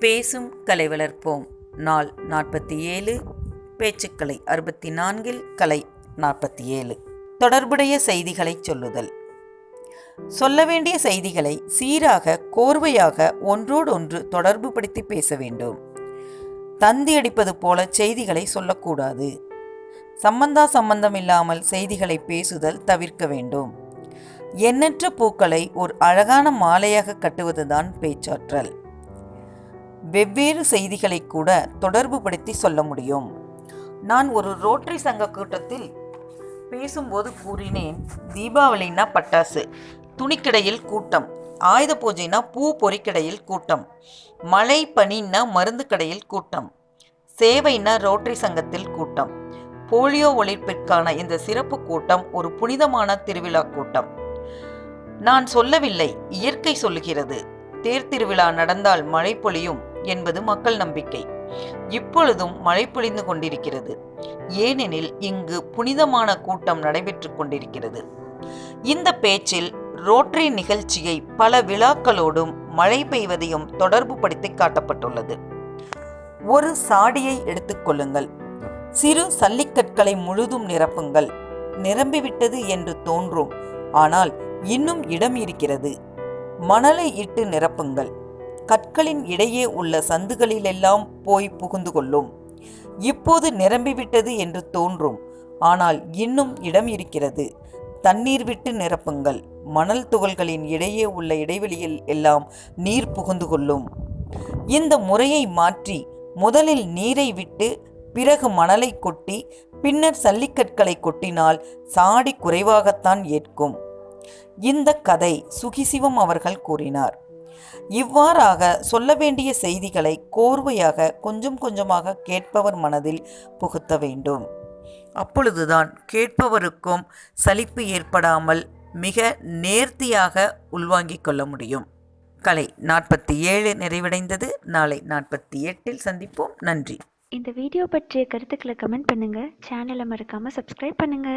பேசும் கலை வளர்ப்போம். நாள் 47. பேச்சுக்கலை 64. கலை 47. தொடர்புடைய செய்திகளை சொல்லுதல். சொல்ல வேண்டிய செய்திகளை சீராக கோர்வையாக ஒன்றோடொன்று தொடர்பு படுத்தி பேச வேண்டும். தந்தி அடிப்பது போல செய்திகளை சொல்லக்கூடாது. சம்பந்தம் இல்லாமல் செய்திகளை பேசுதல் தவிர்க்க வேண்டும். எண்ணற்ற பூக்களை ஒரு அழகான மாலையாக கட்டுவதுதான் பேச்சாற்றல். வெவ்வேறு செய்திகளை கூட தொடர்பு படுத்தி சொல்ல முடியும். நான் ஒரு ரோட்டரி சங்க கூட்டத்தில் பேசும்போது கூறினேன், தீபாவளினா பட்டாசு, துணிக்கடையில் கூட்டம், ஆயுத பூஜைனா பூ பொறிக்கடையில் கூட்டம், மழை பனின்னா மருந்து கடையில் கூட்டம், சேவைனா ரோட்டரி சங்கத்தில் கூட்டம், போலியோ ஒழிப்பிற்கான இந்த சிறப்பு கூட்டம் ஒரு புனிதமான திருவிழா கூட்டம். நான் சொல்லவில்லை, இயற்கை சொல்லுகிறது. தேர் திருவிழா நடந்தால் மழை பொழியும் என்பது மக்கள் நம்பிக்கை. இப்பொழுதும் மழை பொழிந்து கொண்டிருக்கிறது. ஏனெனில் இங்கு புனிதமான கூட்டம் நடைபெற்று கொண்டிருக்கிறது. இந்த பேச்சில் ரோட்டரி நிகழ்ச்சியை பல விழாக்களோடும் மழை பெய்வதையும் தொடர்பு படுத்தி காட்டப்பட்டுள்ளது. ஒரு சாடியை எடுத்துக்கொள்ளுங்கள். சிறு சல்லிக்கற்களை முழுதும் நிரப்புங்கள். நிரம்பிவிட்டது என்று தோன்றும், ஆனால் இன்னும் இடம் இருக்கிறது. மணலை இட்டு நிரப்புங்கள். கற்களின் இடையே உள்ள சந்துகளிலெல்லாம் போய் புகுந்து கொள்ளும். இப்போது நிரம்பிவிட்டது என்று தோன்றும், ஆனால் இன்னும் இடம் இருக்கிறது. தண்ணீர் விட்டு நிரப்புங்கள். மணல் துகள்களின் இடையே உள்ள இடைவெளியில் எல்லாம் நீர் புகுந்து கொள்ளும். இந்த முறையை மாற்றி முதலில் நீரை விட்டு பிறகு மணலை கொட்டி பின்னர் சல்லிக்கற்களை கொட்டினால் சாடி குறைவாகத்தான் ஏற்கும். இந்த கதை சுகிசிவம் அவர்கள் கூறினார். இவ்வாறாக சொல்ல வேண்டிய செய்திகளை கோர்வையாக கொஞ்சம் கொஞ்சமாக கேட்பவர் மனதில் புகுத்த வேண்டும். அப்பொழுதுதான் கேட்பவருக்கும் சலிப்பு ஏற்படாமல் மிக நேர்த்தியாக உள்வாங்கிக் கொள்ள முடியும். கலை 47 நிறைவடைந்தது. நாளை 48 சந்திப்போம். நன்றி. இந்த வீடியோ பற்றிய கருத்துக்களை கமெண்ட் பண்ணுங்க. சேனலை மறக்காம சப்ஸ்கிரைப் பண்ணுங்க.